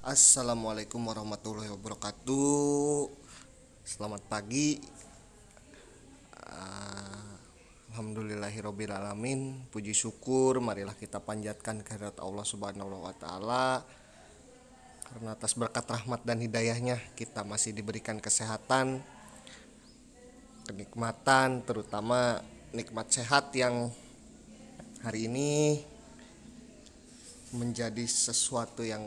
Assalamualaikum warahmatullahi wabarakatuh. Selamat pagi. Alhamdulillahirabbil alamin. Puji syukur marilah kita panjatkan kehadirat Allah Subhanahu wa taala. Karena atas berkat rahmat dan hidayahnya kita masih diberikan kesehatan, kenikmatan, terutama nikmat sehat yang hari ini menjadi sesuatu yang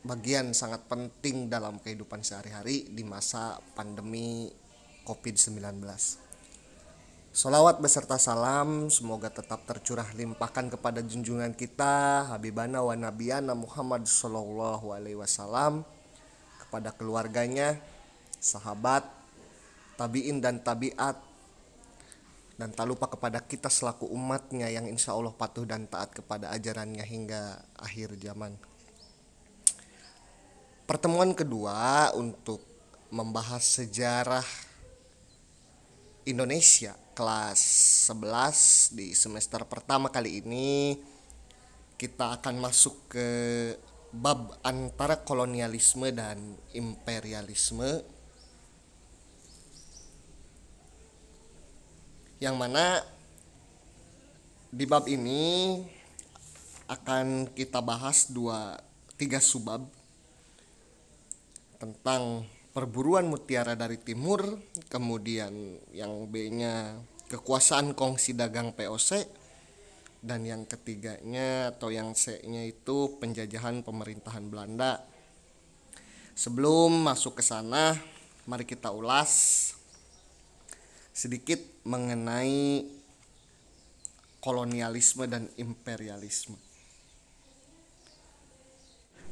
bagian sangat penting dalam kehidupan sehari-hari di masa pandemi COVID-19. Sholawat beserta salam semoga tetap tercurah limpahkan kepada junjungan kita Habibana wa Nabiyana Muhammad Sallallahu Alaihi Wasallam, kepada keluarganya, sahabat, tabiin dan tabiat, dan tak lupa kepada kita selaku umatnya yang insya Allah patuh dan taat kepada ajarannya hingga akhir zaman. Pertemuan kedua untuk membahas sejarah Indonesia kelas 11 di semester pertama kali ini, kita akan masuk ke bab antara kolonialisme dan imperialisme, yang mana di bab ini akan kita bahas tiga subbab tentang perburuan mutiara dari timur, kemudian yang B-nya kekuasaan kongsi dagang POC, dan yang ketiganya atau yang C-nya itu penjajahan pemerintahan Belanda. Sebelum masuk ke sana, mari kita ulas sedikit mengenai kolonialisme dan imperialisme.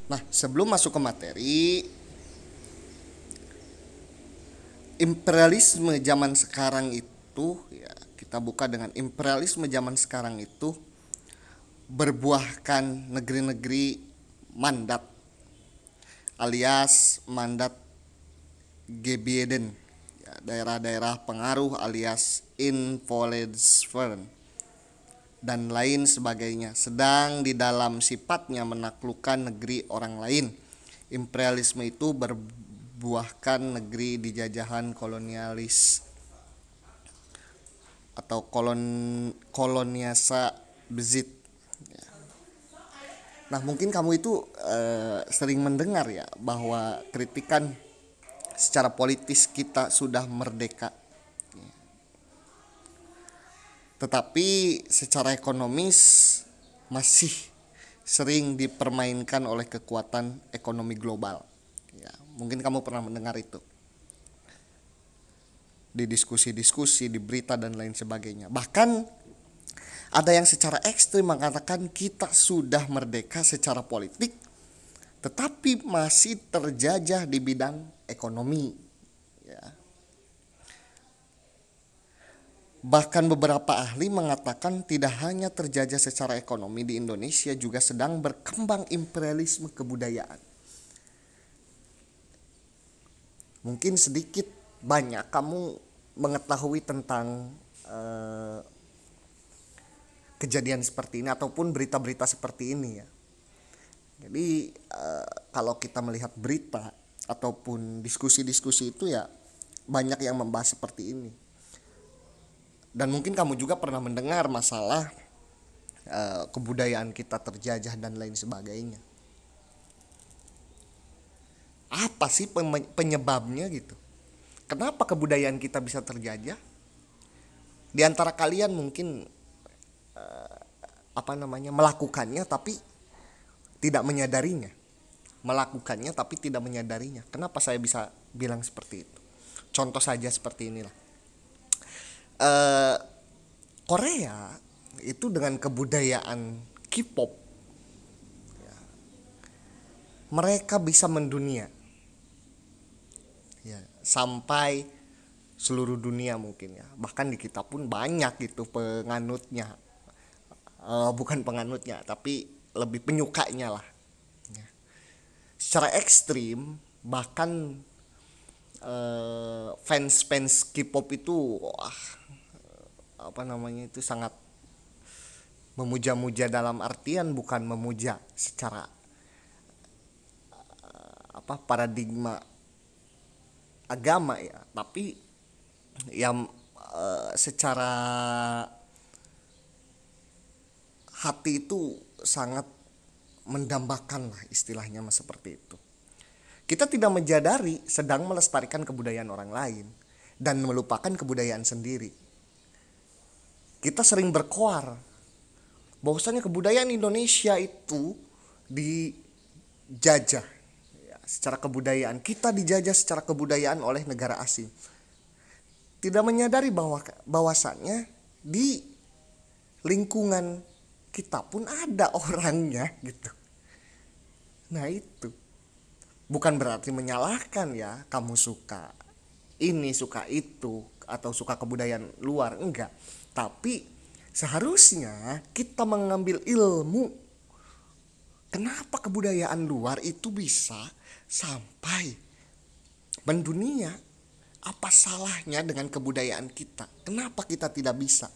Nah, sebelum masuk ke materi, imperialisme zaman sekarang itu, ya, kita buka dengan imperialisme zaman sekarang itu berbuahkan negeri-negeri mandat alias mandat Gebieden, ya, daerah-daerah pengaruh alias influencer dan lain sebagainya, sedang di dalam sifatnya menaklukkan negeri orang lain. Imperialisme itu berbuahkan negeri dijajahan kolonialis atau koloniasa bezit. Nah, mungkin kamu itu sering mendengar ya bahwa kritikan secara politis kita sudah merdeka, tetapi secara ekonomis masih sering dipermainkan oleh kekuatan ekonomi global. Ya, mungkin kamu pernah mendengar itu di diskusi-diskusi, di berita dan lain sebagainya. Bahkan ada yang secara ekstrim mengatakan kita sudah merdeka secara politik, tetapi masih terjajah di bidang ekonomi. Ya. Bahkan beberapa ahli mengatakan tidak hanya terjajah secara ekonomi di Indonesia, juga sedang berkembang imperialisme kebudayaan. Mungkin sedikit banyak kamu mengetahui tentang kejadian seperti ini ataupun berita-berita seperti ini ya. Jadi kalau kita melihat berita ataupun diskusi-diskusi itu ya banyak yang membahas seperti ini. Dan mungkin kamu juga pernah mendengar masalah kebudayaan kita terjajah dan lain sebagainya. Apa sih penyebabnya gitu? Kenapa kebudayaan kita bisa terjajah? Di antara kalian mungkin melakukannya tapi tidak menyadarinya. Melakukannya tapi tidak menyadarinya. Kenapa saya bisa bilang seperti itu? Contoh saja seperti inilah. Korea itu dengan kebudayaan K-pop, ya, mereka bisa mendunia, ya, sampai seluruh dunia mungkin ya. Bahkan di kita pun banyak gitu penganutnya, bukan penganutnya tapi lebih penyukanya lah. Ya. Secara ekstrim bahkan fans K-pop itu itu sangat memuja-muja, dalam artian bukan memuja secara paradigma agama ya, tapi yang secara hati itu sangat mendambakan lah istilahnya seperti itu. Kita tidak menyadari sedang melestarikan kebudayaan orang lain dan melupakan kebudayaan sendiri. Kita sering berkoar bahwasanya kebudayaan Indonesia itu dijajah ya, secara kebudayaan. Kita dijajah secara kebudayaan oleh negara asing. Tidak menyadari bahwasannya di lingkungan kita pun ada orangnya gitu. Nah itu bukan berarti menyalahkan ya, kamu suka ini suka itu atau suka kebudayaan luar, enggak. Tapi seharusnya kita mengambil ilmu kenapa kebudayaan luar itu bisa sampai mendunia. Apa salahnya dengan kebudayaan kita? Kenapa kita tidak bisa?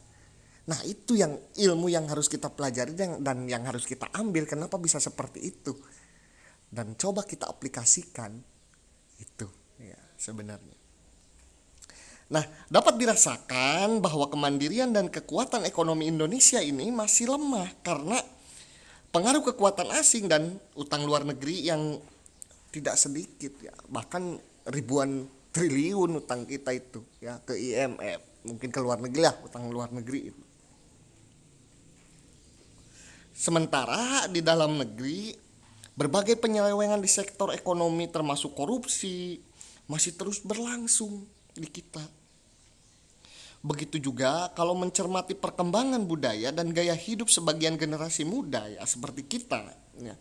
Nah itu yang ilmu yang harus kita pelajari dan yang harus kita ambil. Kenapa bisa seperti itu? Dan coba kita aplikasikan itu ya sebenarnya. Nah dapat dirasakan bahwa kemandirian dan kekuatan ekonomi Indonesia ini masih lemah karena pengaruh kekuatan asing dan utang luar negeri yang tidak sedikit ya, bahkan ribuan triliun utang kita itu ya ke IMF, mungkin ke luar negeri lah, utang luar negeri itu. Sementara di dalam negeri berbagai penyelewengan di sektor ekonomi termasuk korupsi masih terus berlangsung di kita. Begitu juga kalau mencermati perkembangan budaya dan gaya hidup sebagian generasi muda ya seperti kita ya,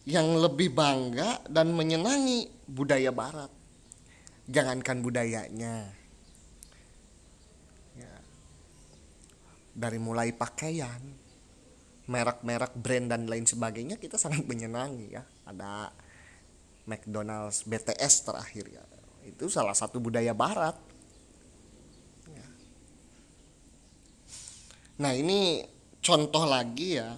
yang lebih bangga dan menyenangi budaya barat. Jangankan budayanya ya, dari mulai pakaian, merek-merek brand dan lain sebagainya kita sangat menyenangi ya. Ada McDonald's, BTS terakhir ya, itu salah satu budaya barat ya. Nah ini contoh lagi ya,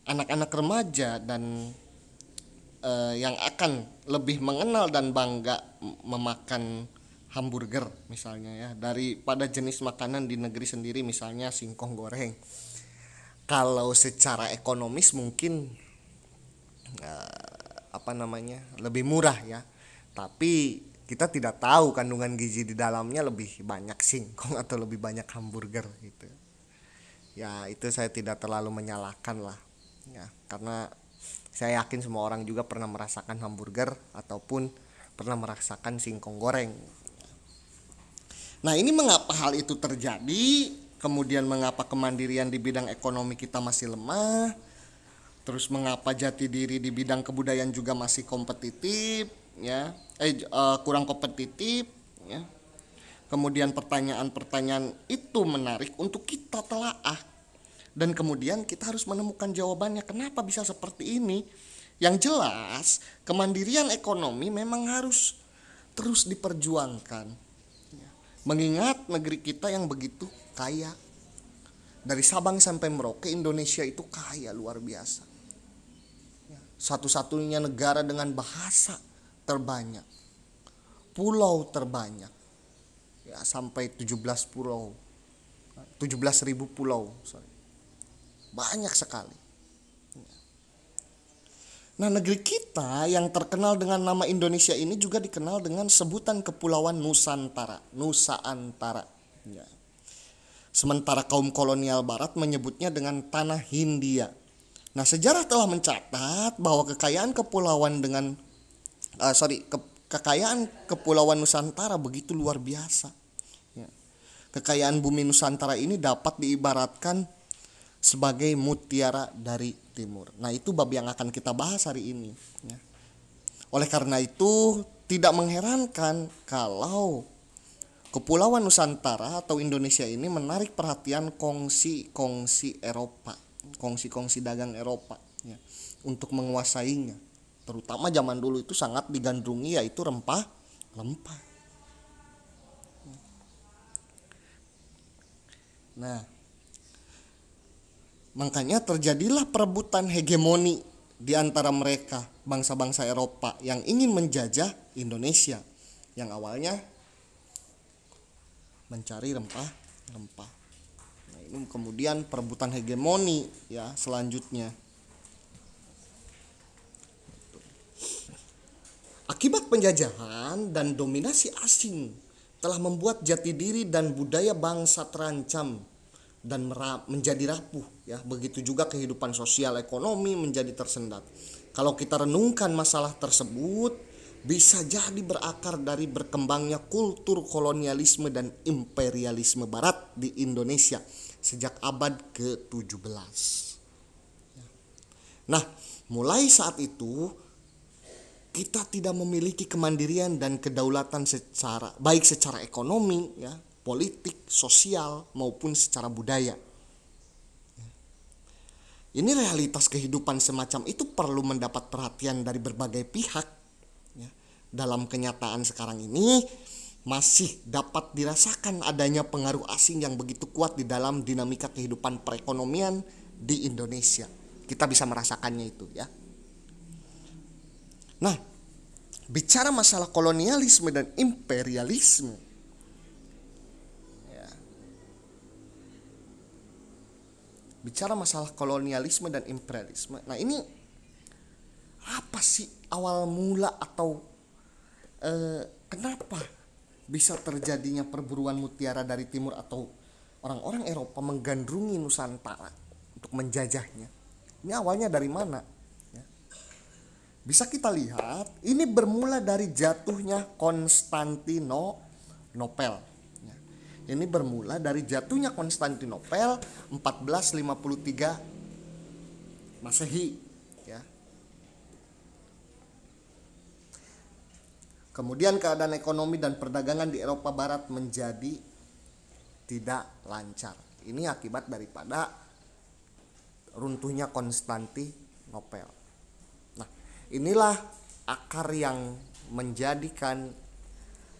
anak-anak remaja dan yang akan lebih mengenal dan bangga memakan hamburger misalnya ya, daripada jenis makanan di negeri sendiri misalnya singkong goreng. Kalau secara ekonomis mungkin lebih murah ya, tapi kita tidak tahu kandungan gizi di dalamnya lebih banyak singkong atau lebih banyak hamburger gitu ya. Itu saya tidak terlalu menyalahkan lah ya, karena saya yakin semua orang juga pernah merasakan hamburger ataupun pernah merasakan singkong goreng. Nah ini mengapa hal itu terjadi, kemudian mengapa kemandirian di bidang ekonomi kita masih lemah, terus mengapa jati diri di bidang kebudayaan juga masih kompetitif ya, kurang kompetitif ya. Kemudian pertanyaan-pertanyaan itu menarik untuk kita telaah. Dan kemudian kita harus menemukan jawabannya kenapa bisa seperti ini. Yang jelas kemandirian ekonomi memang harus terus diperjuangkan. Mengingat negeri kita yang begitu kaya. Dari Sabang sampai Merauke Indonesia itu kaya luar biasa. Satu-satunya negara dengan bahasa terbanyak. Pulau terbanyak. Ya, sampai 17 pulau. 17.000 pulau, banyak sekali. Nah negeri kita yang terkenal dengan nama Indonesia ini juga dikenal dengan sebutan Kepulauan Nusantara, Nusa Antara ya. Sementara kaum kolonial barat menyebutnya dengan Tanah Hindia. Nah sejarah telah mencatat bahwa kekayaan Kepulauan Nusantara begitu luar biasa ya. Kekayaan bumi Nusantara ini dapat diibaratkan sebagai mutiara dari timur. Nah itu bab yang akan kita bahas hari ini ya. Oleh karena itu tidak mengherankan kalau Kepulauan Nusantara atau Indonesia ini menarik perhatian kongsi-kongsi Eropa, kongsi-kongsi dagang Eropa ya, untuk menguasainya. Terutama zaman dulu itu sangat digandrungi yaitu rempah-rempah. Nah makanya terjadilah perebutan hegemoni di antara mereka bangsa-bangsa Eropa yang ingin menjajah Indonesia, yang awalnya mencari rempah-rempah. Nah, ini kemudian perebutan hegemoni ya selanjutnya. Akibat penjajahan dan dominasi asing telah membuat jati diri dan budaya bangsa terancam dan menjadi rapuh ya. Begitu juga kehidupan sosial ekonomi menjadi tersendat. Kalau kita renungkan masalah tersebut, bisa jadi berakar dari berkembangnya kultur kolonialisme dan imperialisme barat di Indonesia sejak abad ke-17. Nah, mulai saat itu kita tidak memiliki kemandirian dan kedaulatan baik secara ekonomi ya, politik, sosial maupun secara budaya. Ini realitas kehidupan semacam itu perlu mendapat perhatian dari berbagai pihak ya. Dalam kenyataan sekarang ini masih dapat dirasakan adanya pengaruh asing yang begitu kuat di dalam dinamika kehidupan perekonomian di Indonesia. Kita bisa merasakannya itu ya. Nah, bicara masalah kolonialisme dan imperialisme, ya. Bicara masalah kolonialisme dan imperialisme. Nah, ini apa sih awal mula atau kenapa bisa terjadinya perburuan mutiara dari timur atau orang-orang Eropa menggandrungi Nusantara untuk menjajahnya? Ini awalnya dari mana? Bisa kita lihat, ini bermula dari jatuhnya Konstantinopel. Ini bermula dari jatuhnya Konstantinopel 1453 Masehi. Ya. Kemudian keadaan ekonomi dan perdagangan di Eropa Barat menjadi tidak lancar. Ini akibat daripada runtuhnya Konstantinopel. Inilah akar yang menjadikan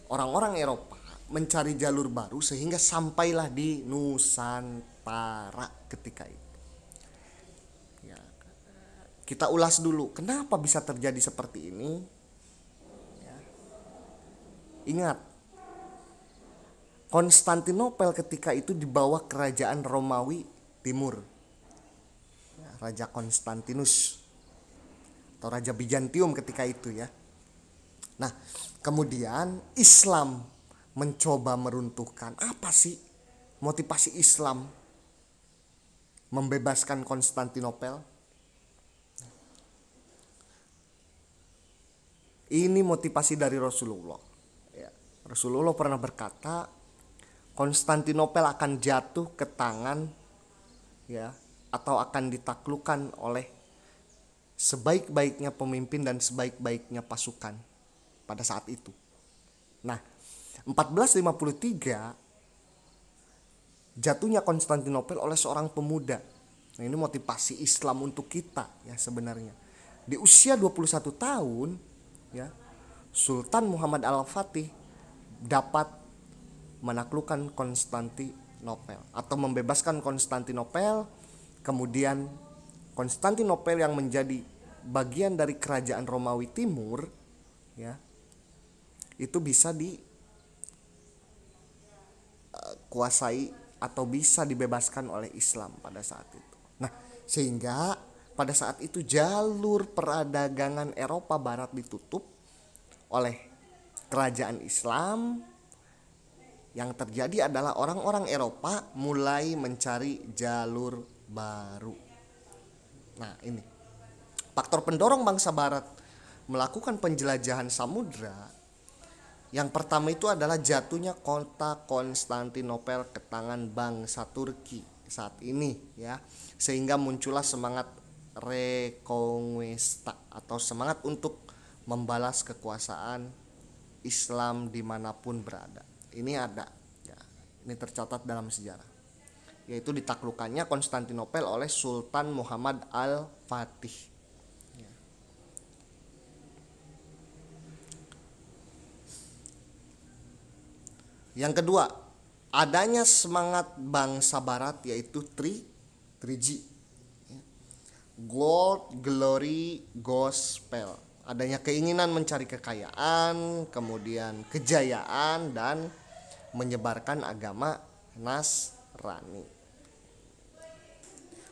orang-orang Eropa mencari jalur baru sehingga sampailah di Nusantara ketika itu. Ya, kita ulas dulu kenapa bisa terjadi seperti ini. Ya. Ingat, Konstantinopel ketika itu di bawah kerajaan Romawi Timur, ya, Raja Konstantinus atau Raja Bizantium ketika itu ya. Nah, kemudian Islam mencoba meruntuhkan. Apa sih motivasi Islam membebaskan Konstantinopel? Ini motivasi dari Rasulullah. Ya, Rasulullah pernah berkata, Konstantinopel akan jatuh ke tangan ya atau akan ditaklukkan oleh sebaik-baiknya pemimpin dan sebaik-baiknya pasukan pada saat itu. Nah, 1453 jatuhnya Konstantinopel oleh seorang pemuda. Nah, ini motivasi Islam untuk kita ya sebenarnya. Di usia 21 tahun ya, Sultan Muhammad Al-Fatih dapat menaklukkan Konstantinopel atau membebaskan Konstantinopel. Kemudian Konstantinopel yang menjadi bagian dari kerajaan Romawi Timur ya, itu bisa dikuasai atau bisa dibebaskan oleh Islam pada saat itu. Nah, sehingga pada saat itu jalur perdagangan Eropa Barat ditutup oleh kerajaan Islam. Yang terjadi adalah orang-orang Eropa mulai mencari jalur baru. Nah, ini faktor pendorong bangsa Barat melakukan penjelajahan samudra. Yang pertama itu adalah jatuhnya kota Konstantinopel ke tangan bangsa Turki saat ini ya, sehingga muncullah semangat reconquista atau semangat untuk membalas kekuasaan Islam dimanapun berada. Ini ada ya, ini tercatat dalam sejarah, yaitu ditaklukkannya Konstantinopel oleh Sultan Muhammad Al-Fatih. Yang kedua, adanya semangat bangsa Barat yaitu 3G. gold, glory, gospel. Adanya keinginan mencari kekayaan, kemudian kejayaan, dan menyebarkan agama Nasrani.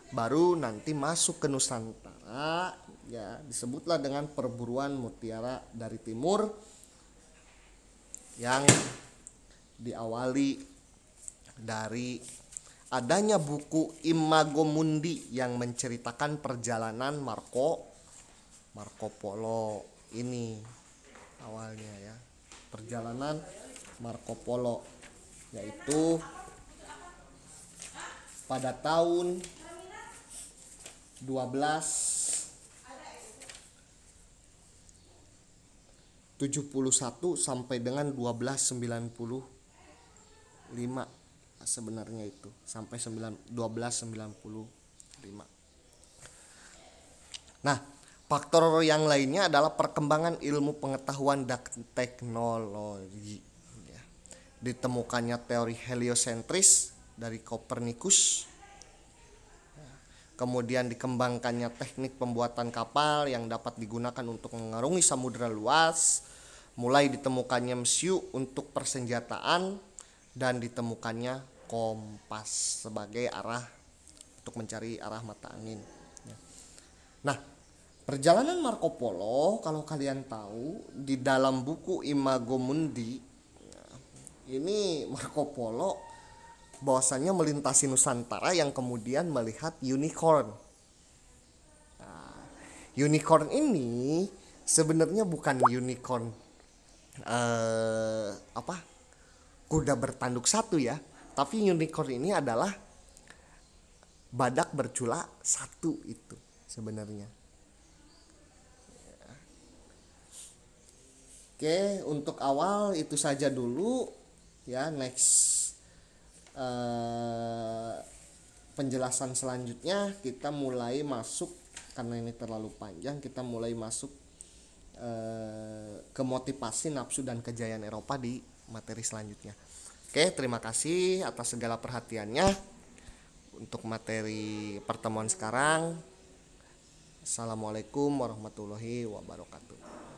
Baru nanti masuk ke Nusantara, ya disebutlah dengan perburuan mutiara dari timur yang diawali dari adanya buku Imago Mundi yang menceritakan perjalanan Marco Polo. Ini awalnya ya, perjalanan Marco Polo, yaitu pada tahun 1271 sampai dengan 1295 sebenarnya, itu sampai 1295. Nah, faktor yang lainnya adalah perkembangan ilmu pengetahuan dan teknologi. Ya. Ditemukannya teori heliosentris dari Copernicus. Kemudian dikembangkannya teknik pembuatan kapal yang dapat digunakan untuk mengarungi samudera luas. Mulai ditemukannya mesiu untuk persenjataan dan ditemukannya kompas sebagai arah untuk mencari arah mata angin. Nah, perjalanan Marco Polo, kalau kalian tahu, di dalam buku Imago Mundi, ini Marco Polo bahwasanya melintasi Nusantara yang kemudian melihat unicorn. Nah, unicorn ini sebenarnya bukan unicorn kuda bertanduk satu ya, tapi unicorn ini adalah badak bercula satu itu sebenarnya. Oke, untuk awal itu saja dulu ya. Next penjelasan selanjutnya kita mulai masuk, karena ini terlalu panjang, kita mulai masuk ke motivasi, nafsu, dan kejayaan Eropa di materi selanjutnya. Oke, terima kasih atas segala perhatiannya untuk materi pertemuan sekarang. Assalamualaikum warahmatullahi wabarakatuh.